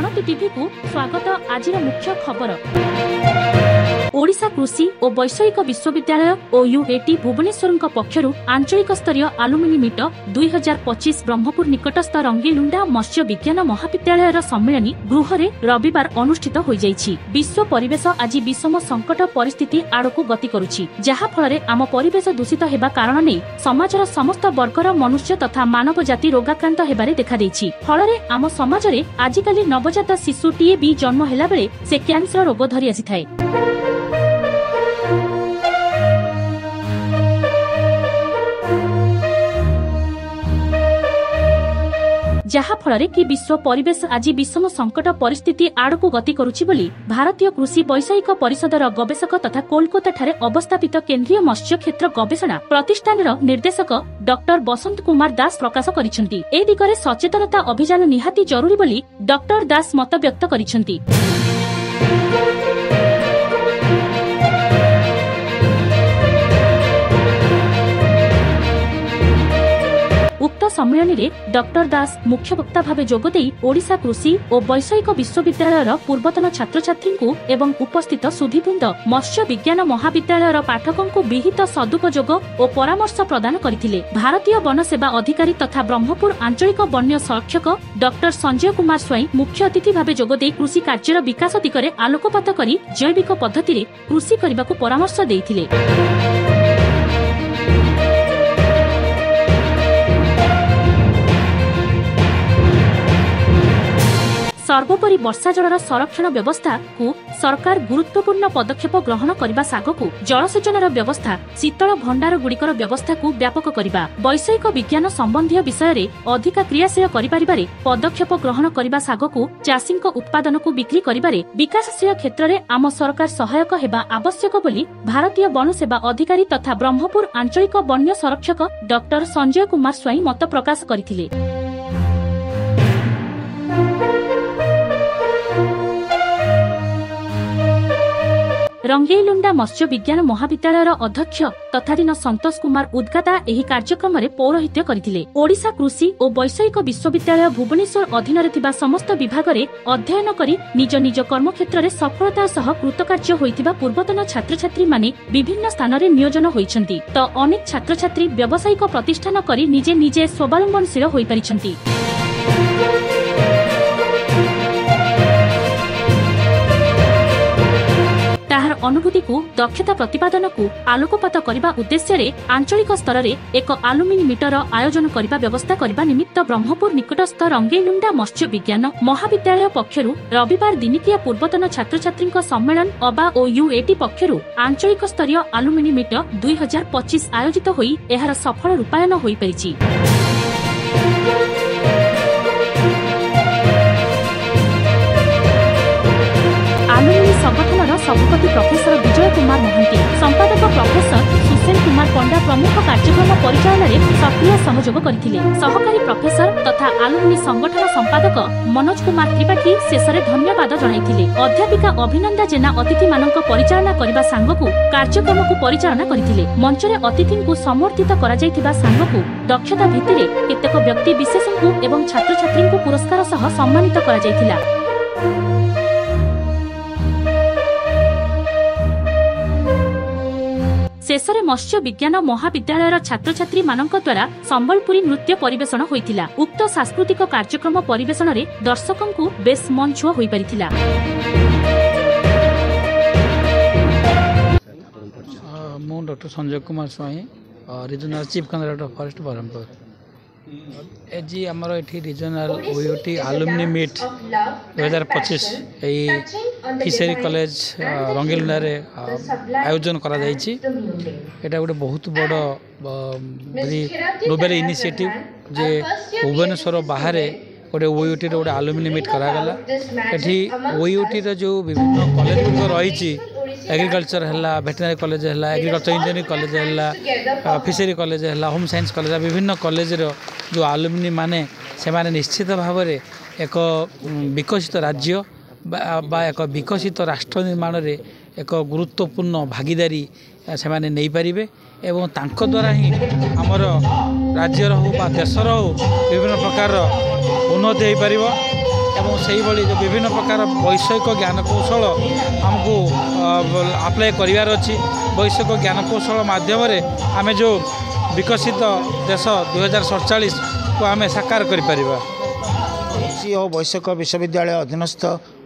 गणति TV को स्वागत। आज मुख्य खबर ओडिशा कृषि और वैषयिक विश्वविद्यालय OUAT भुवनेश्वर पक्षर आंचलिक स्तरीय आलुमिनी मीट 2025 ब्रह्मपुर निकटस्थ रंगीलुंडा मत्स्य विज्ञान महाविद्यालय सम्मेलन गृह में रविवार अनुष्ठित हो जाइछि। विश्व परिवेश आज विषम संकट परिस्थिति आड़क गति करुछि, जहा फल आम परिवेश दूषित हेबा कारण नहीं समाजर समस्त वर्गर मनुष्य तथा मानव जाति रोगाक्रांत हेबारे देखा देछि। फल आम समाज रे आजिकाली नवजात शिशुटीए भी जन्म हेला बेले से कैंसर रोग धरी आसीथाय। जहा फल कि विश्व परिवेश आज विषम संकट परिस्थिति आड़क गति करुछि बोली भारतीय कृषि वैषयिक परिषदर गवेषक तथा कोलकाता ठारे अवस्थापित केंद्रीय मत्स्य क्षेत्र गवेषणा प्रतिष्ठान निर्देशक डॉक्टर बसंत कुमार दास प्रकाश करिसेंती। ए दिगरे सचेतनता अभियान निहाती जरूरी बोली डॉक्टर दास मत व्यक्त करिसेंती। उक्त सम्मेलन में डॉक्टर दास मुख्य वक्ता भावे जोगदे ओडिशा कृषि और वैषयिक विश्वविद्यालय पूर्वतन छात्र छात्री एवं उपस्थित सुधीवृंद मत्स्य विज्ञान महाविद्यालय पाठकों को विहित सदुपयोग और परामर्श प्रदान करथिले। भारतीय वन सेवा अधिकारी तथा ब्रह्मपुर आंचलिक वन्य संरक्षक डॉक्टर संजय कुमार स्वाई मुख्य अतिथि भावे जोगदे कृषि कार्यर विकास दिगरे आलोकपात करी जैविक पद्धति कृषि करने को परामर्श देथिले। सर्वोपरि वर्षा जलर संरक्षण व्यवस्था को सरकार गुरुत्वपूर्ण पदक्षेप ग्रहण करने सागक जलसेचन व्यवस्था शीतल भंडार गुड़िकर व्यवस्था को व्यापक करने वैषयिक विज्ञान संबंधी विषय रे अधिक क्रियाशील करिपारिबारे पदक्षेप ग्रहण करने सागक चाषी उत्पादन को बिक्री करिबारे विकासशील क्षेत्र में आम सरकार सहायक हेबा आवश्यक बोली भारतीय वन सेवा अधिकारी तथा ब्रह्मपुर आंचलिक वन्य संरक्षक डॉक्टर संजय कुमार स्वाई मत प्रकाश करथिले। रंगीलुंडा मत्स्य विज्ञान महाविद्यालय अध्यक्ष तथाधीन संतोष कुमार उद्गाता एही कार्यक्रम में पौरोहित्य करथिले। ओडिशा कृषि और वैषयिक विश्वविद्यालय भुवनेश्वर अधीन रे समस्त विभाग रे अध्ययन करी निज निज कर्मक्षेत्र रे सफलता सह कृतकार्य होइतिबा पूर्वतन छात्र छात्री माने विभिन्न स्थान रे नियोजन होइछन्ति तो अनेक छात्र छात्री व्यावसायिक प्रतिष्ठान करी निजे निजे स्वावलंबनशील होई परिछन्ति। अनुभूति को दक्षता प्रतिपादन को आलोकपात करने उद्देश्य रे आंचलिक स्तर में एक आलुमिनी मीटर आयोजन करने व्यवस्था करने निमित्त ब्रह्मपुर निकटस्थ रंगीलुंडा मत्स्य विज्ञान महाविद्यालय पक्षरु रविवार दिनिकिया पूर्वतन छात्र छात्री सम्मेलन अबा OUAT पक्षरु आंचलिक स्तरीय आलुमिनी मीट 2025 आयोजित होई एहार सफल रूपायन होई परिछि। संगठन सभापति प्रोफेसर विजय कुमार महांती, संपादक प्रोफेसर सुसेन कुमार पंडा प्रमुख कार्यक्रम परिचालन में सक्रिय सहयोग करथिले। सहकारी प्रोफेसर तथा आलुमिनी संगठन संपादक मनोज कुमार त्रिपाठी शेष में धन्यवाद जणाइथिले। अध्यापिका अभिनंदा जेना अतिथि मानक परिचालना करबा सांगकु कार्यक्रम को परिचालना करथिले। मंच रे अतिथि को समर्थित करा जायतिबा सांगकु दक्षता भित्तिरे केतेक व्यक्ति विशेषज्ञ एवं छात्र छात्री को पुरस्कार सह सम्मानित करा जायतिला। शेषरे मत्स्य विज्ञान महाविद्यालय छात्र छात्री मानक द्वारा संबलपुरी नृत्य परिवेषण होइतिला। उक्त सांस्कृतिक कार्यक्रम परिवेषण रे दर्शकों को बेस मन छुआ होई परिथिला। मु doctor Sanjay Kumar Swain regional chief conservator forest Brahmapur. एजी आमर एठी regional OUAT alumni meet 2025 fishery college Rangeilunda रे आयोजन करा जायछि। एटा गोटे बहुत बड़ नोबेल इनिशिएटिव जे भुवनेश्वर बाहर गोटे OUAT रे गोटे आलुमिनी मीट करा गला। एठी OUAT रे जो विभिन्न कॉलेज रही एग्रीकल्चर है, वेटनरी कॉलेज है, एग्रीकल्चर इंजीनियरिंग कॉलेज है, फिशरी कॉलेज है, होम साइंस कॉलेज है, विभिन्न कॉलेज जो आलुमिनी माने से माने निश्चित भाव में एक विकसित राज्य बा एक विकसित राष्ट्र निर्माण में एक गुरुत्वपूर्ण भागीदारी से माने नहीं पारिबे एवं तांको द्वारा ही आमर राज्यर हो बा देशर हो विभिन्न प्रकार उन्नति हो पारिबो। ଏବଂ ସେଇଭଳି ଯେଉଁ ବିଭିନ୍ନ ପ୍ରକାର ବୈଷୟିକ ଜ୍ଞାନକୌଶଳ ଆମକୁ ଆପ୍ଲାଏ କରିବାର ଅଛି। ବୈଷୟିକ ଜ୍ଞାନକୌଶଳ ମାଧ୍ୟମରେ ଆମେ ଯେଉଁ ବିକଶିତ ଦେଶ 2047କୁ ଆମେ ସାକାର କରିପାରିବା। କୃଷି ଓ ବୈଷୟିକ ବିଶ୍ୱବିଦ୍ୟାଳୟ ଅଧୀନସ୍ଥ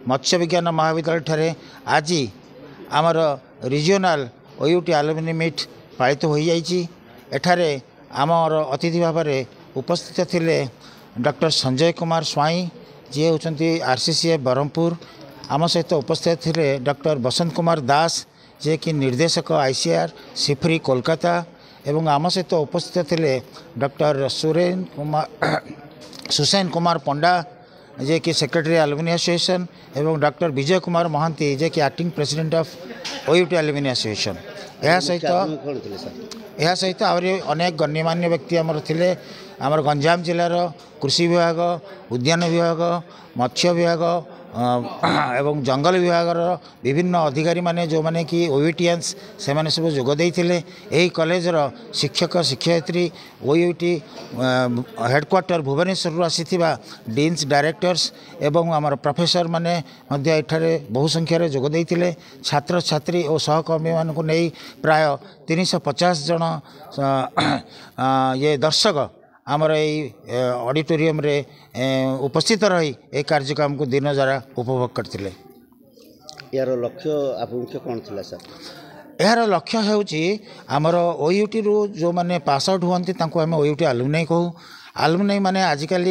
ମତ୍ସ୍ୟ ବିଜ୍ଞାନ ମହାବିଦ୍ୟାଳୟଠାରେ ଆଜି ଆମର ରିଜିଓନାଲ OUT ଆଲୁମିନି ମିଟ୍ ପାଳିତ ହୋଇଯାଇଛି। ଏଠାରେ ଆମର ଅତିଥି ଭାବରେ ଉପସ୍ଥିତ ଥିଲେ ଡକ୍ଟର ସଞ୍ଜୟ କୁମାର ସ୍ୱାଇଁ, ଯିଏ ହେଉଛନ୍ତି RCCF ବ୍ରହ୍ମପୁର। ଆମ ସହିତ ଉପସ୍ଥିତ ଥିଲେ ଡକ୍ଟର ବସନ୍ତ କୁମାର ଦାସ, ଯିଏକି ନିର୍ଦ୍ଦେଶକ ICR ସିଫ୍ରି କୋଲକାତା। ଏବଂ ଆମ ସହିତ ଉପସ୍ଥିତ ଥିଲେ ଡକ୍ଟର ସୁସେନ କୁମାର ପଣ୍ଡା, ଯିଏକି ସେକ୍ରେଟାରୀ ଆଲୁମିନି ଆସୋସିଏସନ୍, ଏବଂ ଡକ୍ଟର ବିଜୟ କୁମାର ମହାନ୍ତି, ଯିଏକି acting president of OUT alumni association. ଏହା ସହିତ ଆହୁରି ଅନେକ ଗଣ୍ୟମାନ୍ୟ ବ୍ୟକ୍ତି ଆମର ଥିଲେ। ଆମର ଗଞ୍ଜାମ ଜିଲ୍ଲାର କୃଷି ବିଭାଗ, ଉଦ୍ୟାନ ବିଭାଗ, ମତ୍ସ୍ୟ ବିଭାଗ ଏବଂ ଜଙ୍ଗଲ ବିଭାଗର ବିଭିନ୍ନ ଅଧିକାରୀ ମାନେ ଯେଉଁମାନେ କି OUTians ସେମାନେ ସବୁ ଯୋଗ ଦେଇଥିଲେ। ଏହି କଲେଜର ଶିକ୍ଷକ ଶିକ୍ଷୟିତ୍ରୀ, OUT ହେଡ଼କ୍ୱାର୍ଟର ଭୁବନେଶ୍ୱରରୁ ଆସିଥିବା ଡିନ୍ସ ଡାଇରେକ୍ଟର୍ସ ଏବଂ ଆମର ପ୍ରଫେସର ମାନେ ମଧ୍ୟ ଏଠାରେ ବହୁ ସଂଖ୍ୟାରେ ଯୋଗ ଦେଇଥିଲେ। ଛାତ୍ରଛାତ୍ରୀ ଓ ସହକର୍ମୀମାନଙ୍କୁ ନେଇ ପ୍ରାୟ 350 ଜଣ ଦର୍ଶକ ଆମର এই ଅଡିଟୋରିୟମରେ ଉପସ୍ଥିତ ରହି এই କାର୍ଯ୍ୟକ୍ରମକୁ ଦିନ ଯାରା ଉପଭୋଗ କରିଥିଲେ। यार लक्ष्य आकांक्षा कौन थिला सर? यार लक्ष्य ହେଉଛି ଆମର OUTରୁ ଯେଉଁମାନେ ପାସ୍ ଆଉଟ୍ ହୁଅନ୍ତି ତାଙ୍କୁ ଆମେ OUT ଆଲୁମିନାଇ କହୁ। आलुमिनाई माने आजिकल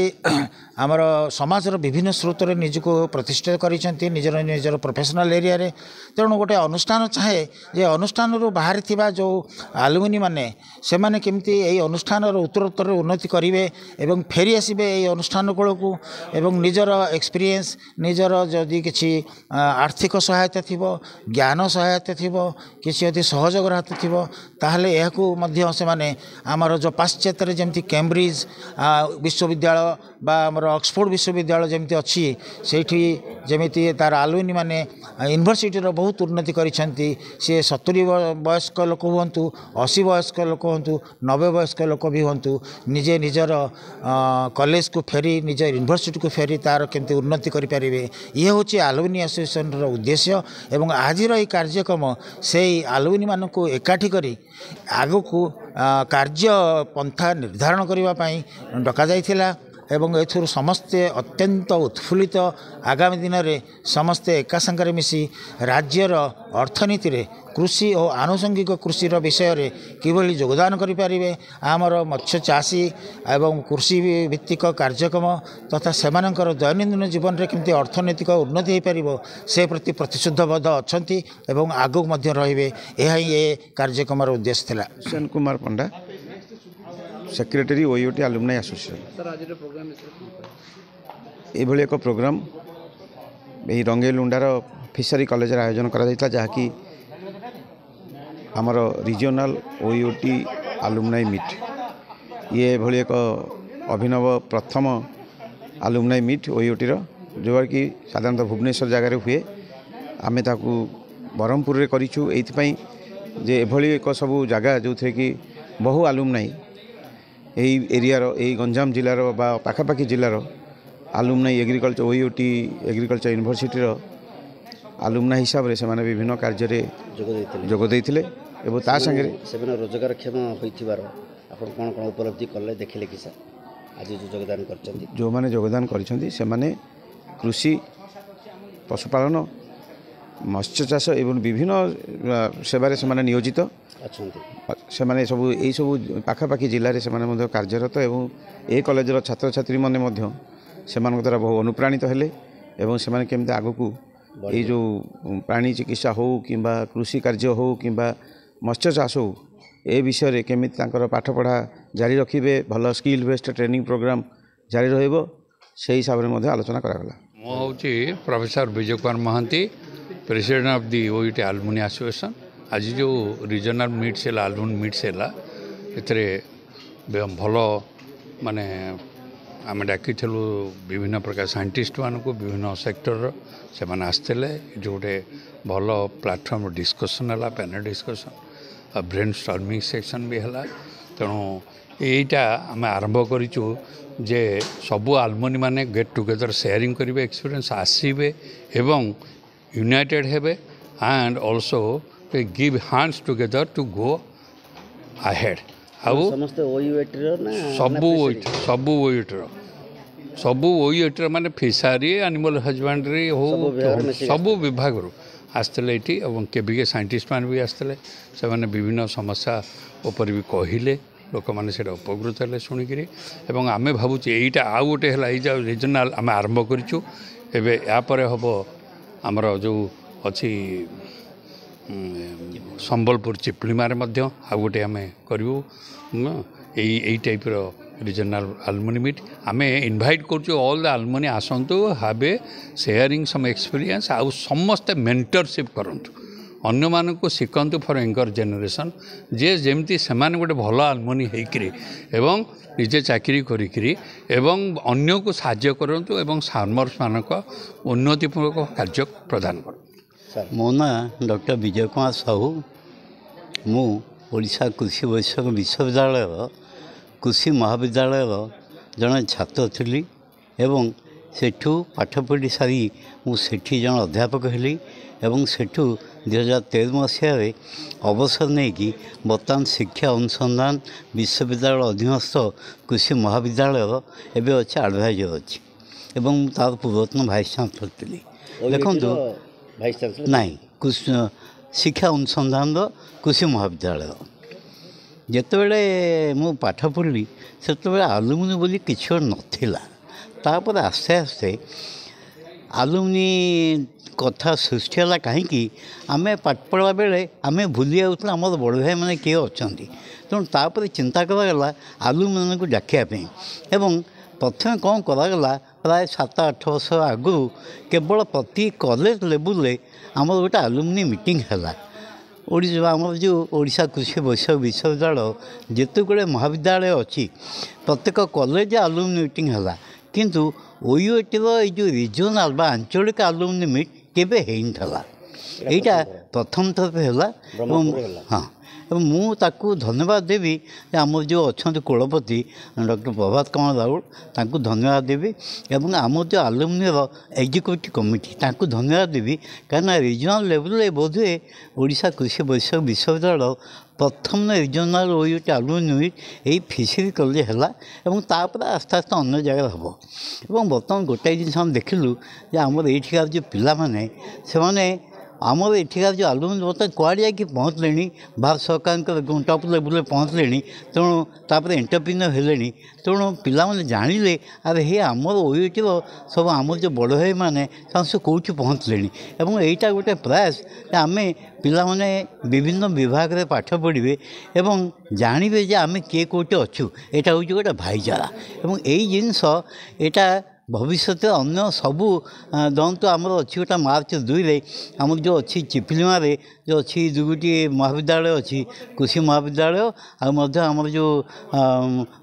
आमर समाजर विभिन्न स्रोत निजक प्रतिष्ठित करिसेंती निजर निजर प्रोफेशनल एरिया रे। तेणु गोटे अनुष्ठान चाहे जे अनुष्ठान बाहर थिबा जो आलुमिनी माने से माने केमती एई अनुष्ठान उत्तरोत्तर उन्नति करिवे एवं फेरी आसिबे एई अनुष्ठान कोलकू एवं निजर एक्सपीरियंस निजर जदि किछि आर्थिक सहायता थिबो ज्ञान सहायता थिबो किछि यदि सहयोग हाथ थिबो ताहले एहाकू मध्य से माने आमर जो पाश्चात्य रे जेमती कैम्ब्रिज विश्वविद्यालय बा आमर ऑक्सफोर्ड विश्वविद्यालय जमी अच्छी से जमीती तार आलुमिनी माने यूनिवर्सिटी बहुत उन्नति करिसेंती। सी 70 वयस्क लोक हूँ 80 वयस्क लोक हूँ 90 वयस्क लोक भी हूँ निजे निजर कॉलेज को फेरी निज यूनिवर्सिटी को फेरी तार केमती उन्नति करें ये हूँ आलुमिनी एसोसिएशन उद्देश्य एवं आज कार्यक्रम से आलुमिनी मान को एकाठी करी आग को कार्य पंथा निर्धारण करने डका जाइथिला एवं एथुर समस्ते अत्यंत उत्फुल्लित आगामी दिन में समस्ते एका संगे मिसी राज्यर अर्थनीति रे कृषि और आनुषंगिक कृषि विषय रे किभली योगदान करें आमर मत्स्य चाषी एवं कृषि भित्तिक कार्यक्रम तथा सेमानंकर दैनंदिन जीवन में केमती अर्थनैतिक उन्नति हो पार से प्रति प्रतिशुद्धबद्ध अच्छी एवं आगक मध्य रहिबे यह ये कार्यक्रम उद्देश्य थिला। सुसेन कुमार पंडा सेक्रेटरी OUT आलुमिनाई एसोसिएशन ये एक प्रोग्राम यही रंगेलुंडार फिशरी कॉलेज आयोजन करा जहाँकि आमर रिजनल OUT आलुमिनाई मीट ये भली एक अभिनव प्रथम आलुमिनाई मीट OUT जो कि साधारणतः भुवनेश्वर जगार हुए आमे ताकू ब्रह्मपुर रे करिछु एइथपई जे एभली एक सब जगह जो थे कि बहु आलुमिनाई यही एरिया यही गंजाम जिलार बा पाखापाखी जिलार आलुमिनाई एग्रीकल्चर OUT एग्रीकल्चर यूनिवर्सिटी आलुमिनाई हिसाब से माने विभिन्न कार्य जोग देइथिले एवं ता संगे रोजगार क्षम होइथिबार आपण कोन कोन उपलब्धि करले देखिले कि सर आज जो योगदान करचंदी जो माने योगदान करचंदी से माने कृषि पशुपालन मत्स्य चाष एवं विभिन्न सेवारे से माने नियोजित से माने सब यही सब पाखापाखी जिले में कार्यरत एवं ए कॉलेजर छात्र छात्री मैंने से द्वारा बहु अनुप्राणित हेले एवं से माने केमती आगु को ये जो प्राणी चिकित्सा हो कि कृषि कार्य हो कि मत्स्य चाष हो ए विषय केमिति पाठ पढ़ा जारी रखिए भल स्किल बेस्ड ट्रेनिंग प्रोग्राम जारी रहिबो से हिसाब से आलोचना करागला। मो होची professor Bijay Kumar Mohanty president of the OUT alumni association आज जो रिजनल मीट्स है आलुमिनी मीट्स है भल माने आम डाकी विभिन्न प्रकार साइंटिस्ट मान को विभिन्न सेक्टर से मैंने आसते जो गोटे भल प्लेटफॉर्म डिस्कसन है panel discussion brain storming section भी है तेणु এইটা ଆମେ ଆରମ୍ଭ କରିଛୁ ଯେ ସବୁ ଆଲମନି ମାନେ ଗେଟ୍ ଟୁଗେଦର ସେୟାରିଂ କରିବେ ଏକ୍ସପିରିଏନ୍ସ ଆସିବେ ଏବଂ ୟୁନାଇଟେଡ୍ ହେବେ and also give hands together to go ahead. ଆଉ ସମସ୍ତେ OUATର ନା ସବୁ OUATର ମାନେ ଫିସାରୀ ଆନିମାଲ ହଜବେଣ୍ଡରୀ ହଉ ସବୁ ବିଭାଗରୁ ଆସିଥିଲେ ଏଠି ଏବଂ କେବିକେ ସାଇଣ୍ଟିଷ୍ଟ ମାନେ ବି ଆସିଥିଲେ। ସେମାନେ ବିଭିନ୍ନ ସମସ୍ୟା ଉପରେ ବି କହିଲେ, ଲୋକମାନେ ସେଇଟା ଉପକୃତ ହେଲେ ଶୁଣିକିରି। ଏବଂ ଆମେ ଭାବୁଛୁ ଏଇଟା ଆଉ ଗୋଟେ ହେଲା ଏଇ ଯେଉଁ ରିଜନାଲ୍ ଆମେ ଆରମ୍ଭ କରିଛୁ। ଏବେ ଏହାପରେ ହେବ ଆମର ଯେଉଁ ଅଛି ସମ୍ବଲପୁର ଚିପ୍ଳିମାରେ ମଧ୍ୟ ଆଉ ଗୋଟେ ଆମେ କରିବୁ ଏଇ ଟାଇପ୍ର ରିଜନାଲ୍ ଆଲମନି ମିଟ୍। ଆମେ ଇନଭାଇଟ୍ କରୁଛୁ ଅଲ୍ ଦ ଆଲମନି ଆସନ୍ତୁ, ହାବେ ସେୟାରିଂ ସମ୍ ଏକ୍ସପିରିଏନ୍ସ, ଆଉ ସମସ୍ତେ ମେଣ୍ଟରସିପ୍ କରନ୍ତୁ, ଅନ୍ୟମାନଙ୍କୁ ଶିଖନ୍ତୁ ଫର୍ ୟଙ୍ଗର ଜେନେରେସନ୍, ଯେ ଯେମିତି ସେମାନେ ଗୋଟେ ଭଲ ଆଲମନି ହେଇକିରି ଏବଂ ନିଜେ ଚାକିରି କରିକିରି ଏବଂ ଅନ୍ୟକୁ ସାହାଯ୍ୟ କରନ୍ତୁ ଏବଂ ଫାର୍ମର୍ସମାନଙ୍କ ଉନ୍ନତିପୂର୍ଣ୍ଣକ କାର୍ଯ୍ୟ ପ୍ରଦାନ କରନ୍ତୁ। ମୋ ନାଁ ଡକ୍ଟର ବିଜୟ କୁମାର ସାହୁ। ମୁଁ ଓଡ଼ିଶା କୃଷି ବୈଷୟିକ ବିଶ୍ୱବିଦ୍ୟାଳୟର କୃଷି ମହାବିଦ୍ୟାଳୟର ଜଣେ ଛାତ୍ର ଥିଲି ଏବଂ ସେଠୁ ପାଠ ପଢ଼ି ସାରି ମୁଁ ସେଠି ଜଣେ ଅଧ୍ୟାପକ ହେଲି ଏବଂ ସେଠୁ 2013 ମସିହାରେ ଅବସର ନେଇକି ବର୍ତ୍ତମାନ ଶିକ୍ଷା ଅନୁସନ୍ଧାନ ବିଶ୍ୱବିଦ୍ୟାଳୟ ଅଧୀନସ୍ଥ କୃଷି ମହାବିଦ୍ୟାଳୟର ଏବେ ଅଛି ଆଡ଼ଭାଇଜର ଅଛି ଏବଂ ମୁଁ ତା'ର ପୂର୍ବତନ ଭାଇସ୍ ଚାନ୍ସେଲର ଥିଲି। ଦେଖନ୍ତୁ ନାହିଁ ଶିକ୍ଷା ଅନୁସନ୍ଧାନର କୃଷି ମହାବିଦ୍ୟାଳୟ। ଯେତେବେଳେ ମୁଁ ପାଠ ପଢ଼ିଲି ସେତେବେଳେ ଆଲୁମିନି ବୋଲି କିଛି ଗୋଟେ ନଥିଲା। ତାପରେ ଆସ୍ତେ ଆସ୍ତେ ଆଲୁମିନି କଥା ସୃଷ୍ଟି ହେଲା। କାହିଁକି ଆମେ ପାଠ ପଢ଼ିଲା ବେଳେ ଆମେ ଭୁଲି ଯାଉଥିଲୁ ଆମର ବଡ଼ ଭାଇମାନେ କିଏ ଅଛନ୍ତି। ତେଣୁ ତାପରେ ଚିନ୍ତା କରାଗଲା ଆଲୁମିନିକୁ ଡାକିବା ପାଇଁ ଏବଂ ପ୍ରଥମେ କ'ଣ କରାଗଲା, ପ୍ରାୟ 7-8 ବର୍ଷ ଆଗରୁ କେବଳ ପ୍ରତି କଲେଜ ଲେବୁଲରେ ଆମର ଗୋଟେ ଆଲୁମିନି ମିଟିଂ ହେଲା। ଆମର ଯେଉଁ ଓଡ଼ିଶା କୃଷି ବୈଷୟିକ ବିଶ୍ୱବିଦ୍ୟାଳୟ ଯେତେଗୁଡ଼େ ମହାବିଦ୍ୟାଳୟ ଅଛି ପ୍ରତ୍ୟେକ କଲେଜ ଆଲୁମିନି ମିଟିଂ ହେଲା, କିନ୍ତୁ OUATର ଏଇ ଯେଉଁ ରିଜନାଲ୍ ବା ଆଞ୍ଚଳିକ ଆଲୁମିନି ମିଟ୍ କେବେ ହେଇନଥିଲା। ଏଇଟା ପ୍ରଥମ ଥର ହେଲା ଏବଂ ଏବଂ ମୁଁ ତାକୁ ଧନ୍ୟବାଦ ଦେବି ଯେ ଆମର ଯେଉଁ ଅଛନ୍ତି କୁଳପତି ଡକ୍ଟର ପ୍ରଭାତ କୁମାର ରାଉଳ, ତାଙ୍କୁ ଧନ୍ୟବାଦ ଦେବି ଏବଂ ଆମର ଯେଉଁ ଆଲୁମିନିର ଏକ୍ଜିକ୍ୟୁଟିଭ୍ କମିଟି ତାଙ୍କୁ ଧନ୍ୟବାଦ ଦେବି। କାହିଁକିନା ରିଜନାଲ୍ ଲେଭେଲରେ ବୋଧହୁଏ ଓଡ଼ିଶା କୃଷି ବୈଷୟିକ ବିଶ୍ୱବିଦ୍ୟାଳୟ ପ୍ରଥମ ରିଜନାଲ୍ OUAT ଆଲୁମିନି ମିଟ୍ ଏଇ ଫିସରୀ କଲେଜ ହେଲା ଏବଂ ତାପରେ ଆସ୍ତେ ଆସ୍ତେ ଅନ୍ୟ ଜାଗାରେ ହେବ। ଏବଂ ବର୍ତ୍ତମାନ ଗୋଟାଏ ଜିନିଷ ଆମେ ଦେଖିଲୁ ଯେ ଆମର ଏଇଠିକାର ଯେଉଁ ପିଲାମାନେ ସେମାନେ ଆମର ଏଠିକାର ଯେଉଁ ଆଲୁମିନି ବର୍ତ୍ତମାନ କୁଆଡ଼େ ଯାଇକି ପହଞ୍ଚିଲେଣି, ଭାରତ ସରକାରଙ୍କର ଟପ୍ ଲେବୁଲ୍ରେ ପହଞ୍ଚିଲେଣି। ତେଣୁ ତାପରେ ଏଣ୍ଟରପ୍ରିନିୟର ହେଲେଣି। ତେଣୁ ପିଲାମାନେ ଜାଣିଲେ ଆରେ ହେ ଆମର OUATର ସବୁ ଆମର ଯେଉଁ ବଡ଼ ଭାଇମାନେ ସେମାନେ ସବୁ କେଉଁଠି ପହଞ୍ଚିଲେଣି। ଏବଂ ଏଇଟା ଗୋଟେ ପ୍ରୟାସ ଯେ ଆମେ ପିଲାମାନେ ବିଭିନ୍ନ ବିଭାଗରେ ପାଠ ପଢ଼ିବେ ଏବଂ ଜାଣିବେ ଯେ ଆମେ କିଏ କେଉଁଠି ଅଛୁ। ଏଇଟା ହେଉଛି ଗୋଟେ ଭାଇଚାରା ଏବଂ ଏଇ ଜିନିଷ ଏଇଟା ଭବିଷ୍ୟତରେ ଅନ୍ୟ ସବୁ ଧରନ୍ତୁ ଆମର ଅଛି ଗୋଟେ ମାର୍ଚ୍ଚ 2ରେ ଆମର ଯେଉଁ ଅଛି ଚିପିଲିମାରେ ଯେଉଁ ଅଛି ଦୁଇଟି ମହାବିଦ୍ୟାଳୟ ଅଛି, କୃଷି ମହାବିଦ୍ୟାଳୟ ଆଉ ମଧ୍ୟ ଆମର ଯେଉଁ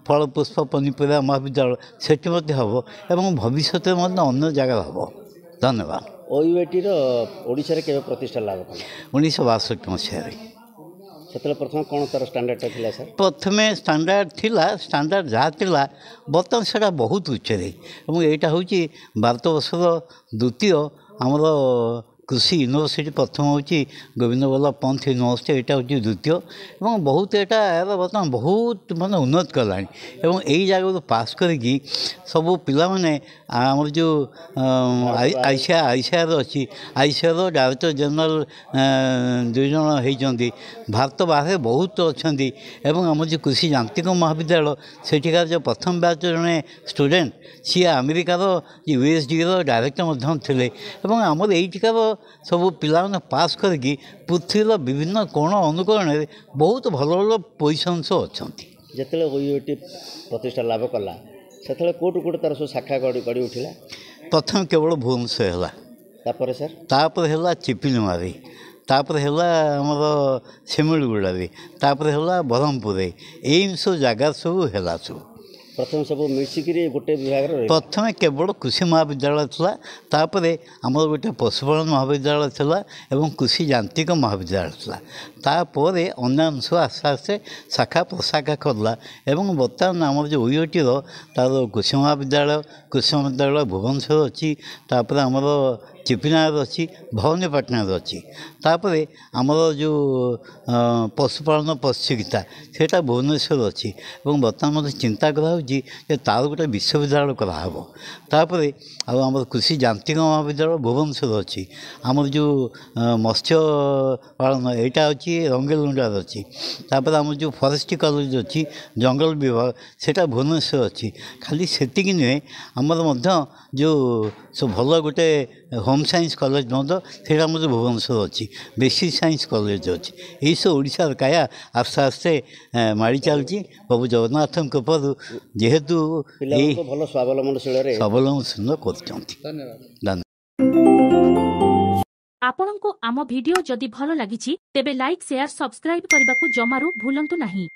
ଫଳ ପୁଷ୍ପ ପନିପରିବା ମହାବିଦ୍ୟାଳୟ ସେଠି ମଧ୍ୟ ହେବ ଏବଂ ଭବିଷ୍ୟତରେ ମଧ୍ୟ ଅନ୍ୟ ଜାଗାରେ ହେବ। ଧନ୍ୟବାଦ। OUATର ଓଡ଼ିଶାରେ କେବେ ପ୍ରତିଷ୍ଠା ଲାଭ କଲା? 1962 ମସିହାରେ। ସେତେବେଳେ ପ୍ରଥମେ କ'ଣ ତା'ର ଷ୍ଟାଣ୍ଡାର୍ଡ଼ଟା ଥିଲା ସାର୍? ପ୍ରଥମେ ଷ୍ଟାଣ୍ଡାର୍ଡ଼ ଯାହା ଥିଲା ବର୍ତ୍ତମାନ ସେଇଟା ବହୁତ ଉଚ୍ଚରେ ଏବଂ ଏଇଟା ହେଉଛି ଭାରତବର୍ଷର ଦ୍ୱିତୀୟ ଆମର କୃଷି ୟୁନିଭର୍ସିଟି। ପ୍ରଥମ ହେଉଛି ଗୋବିନ୍ଦ ବଲ୍ଲଭ ପନ୍ଥ ୟୁନିଭର୍ସିଟି, ଏଇଟା ହେଉଛି ଦ୍ୱିତୀୟ ଏବଂ ବହୁତ ଏଇଟା ବର୍ତ୍ତମାନ ବହୁତ ମାନେ ଉନ୍ନତ କଲାଣି ଏବଂ ଏଇ ଜାଗାରୁ ପାସ୍ କରିକି ସବୁ ପିଲାମାନେ ଆମର ଯେଉଁ ICAR ଅଛି, ICAR ଡାଇରେକ୍ଟର ଜେନେରାଲ 2 ଜଣ ହେଇଛନ୍ତି। ଭାରତ ବାହାରେ ବହୁତ ଅଛନ୍ତି ଏବଂ ଆମର ଯେଉଁ କୃଷି ଯାନ୍ତ୍ରିକ ମହାବିଦ୍ୟାଳୟ ସେଠିକାର ଯେଉଁ ପ୍ରଥମ ବ୍ୟାଚ୍ ଜଣେ ଷ୍ଟୁଡେଣ୍ଟ ସିଏ ଆମେରିକାର USDର ଡାଇରେକ୍ଟର ମଧ୍ୟ ଥିଲେ ଏବଂ ଆମର ଏଇଠିକାର ସବୁ ପିଲାମାନେ ପାସ୍ କରିକି ପୃଥିବୀର ବିଭିନ୍ନ କୋଣ ଅନୁକୋଣରେ ବହୁତ ଭଲ ଭଲ ପୋଜିସନ୍ସ ଅଛନ୍ତି। ଯେତେବେଳେ OUAT ପ୍ରତିଷ୍ଠା ଲାଭ କଲା ସେତେବେଳେ କେଉଁଠୁ ତା'ର ସବୁ ଶାଖା ଗଢ଼ି ଉଠିଲା? ପ୍ରଥମେ କେବଳ ଭୁବନେଶ୍ୱର ହେଲା, ତାପରେ ସାର୍ ତାପରେ ହେଲା ଚିପିଲିମାରେ, ତାପରେ ହେଲା ଆମର ଶିମିଳିଗୁଡ଼ାରେ, ତାପରେ ହେଲା ବ୍ରହ୍ମପୁରରେ। ଏଇ ସବୁ ଜାଗା ସବୁ ହେଲା ସବୁ। प्रथम सब मिसिकी गोटे विभाग प्रथम केवल कृषि महाविद्यालय था तापर आमर गोटे पशुपालन महाविद्यालय था एवं कृषि यांत्रिक महाविद्यालय था तापर अन्य अंश आस्ते आस्ते शाखा प्रशाखा करला एवं बर्तमान आम जो ओयूटी तार कृषि महाविद्यालय भुवनेश्वर अच्छी तापर आमर चिपिनार अच्छी भवानीपाटना अच्छी तापर आमर जो पशुपालन प्रशिक्षिता सेटा भुवनेश्वर अच्छी और बर्तमान मत चिंता कराऊँगी तार गोटे विश्वविद्यालय कराहब तापर आमर कृषि यांत्रिक महाविद्यालय भुवनेश्वर अच्छी आमर जो मत्स्य पालन यहाँ अच्छी रंगेलुंडार अच्छी तापर आम जो फरेस्ट कॉलेज अच्छी जंगल विभाग सेटा भुवनेश्वर अच्छी खाली सेतिक नुहे आमर जो सब भल गोटे होम साइंस कॉलेज से भुवनेश्वर अच्छी बेसिक साइंस कॉलेज अच्छी यही सब ओडिशा काया आस्ते आस्ते माड़ी चलती प्रभु जगन्नाथ कृपा जेहेतु स्वावलम्बनशील कर आपणको आम भिडियो जदि भल लागिछि तेबे लाइक शेयर सब्सक्राइब करने को जमारू भूलंतु नहीं।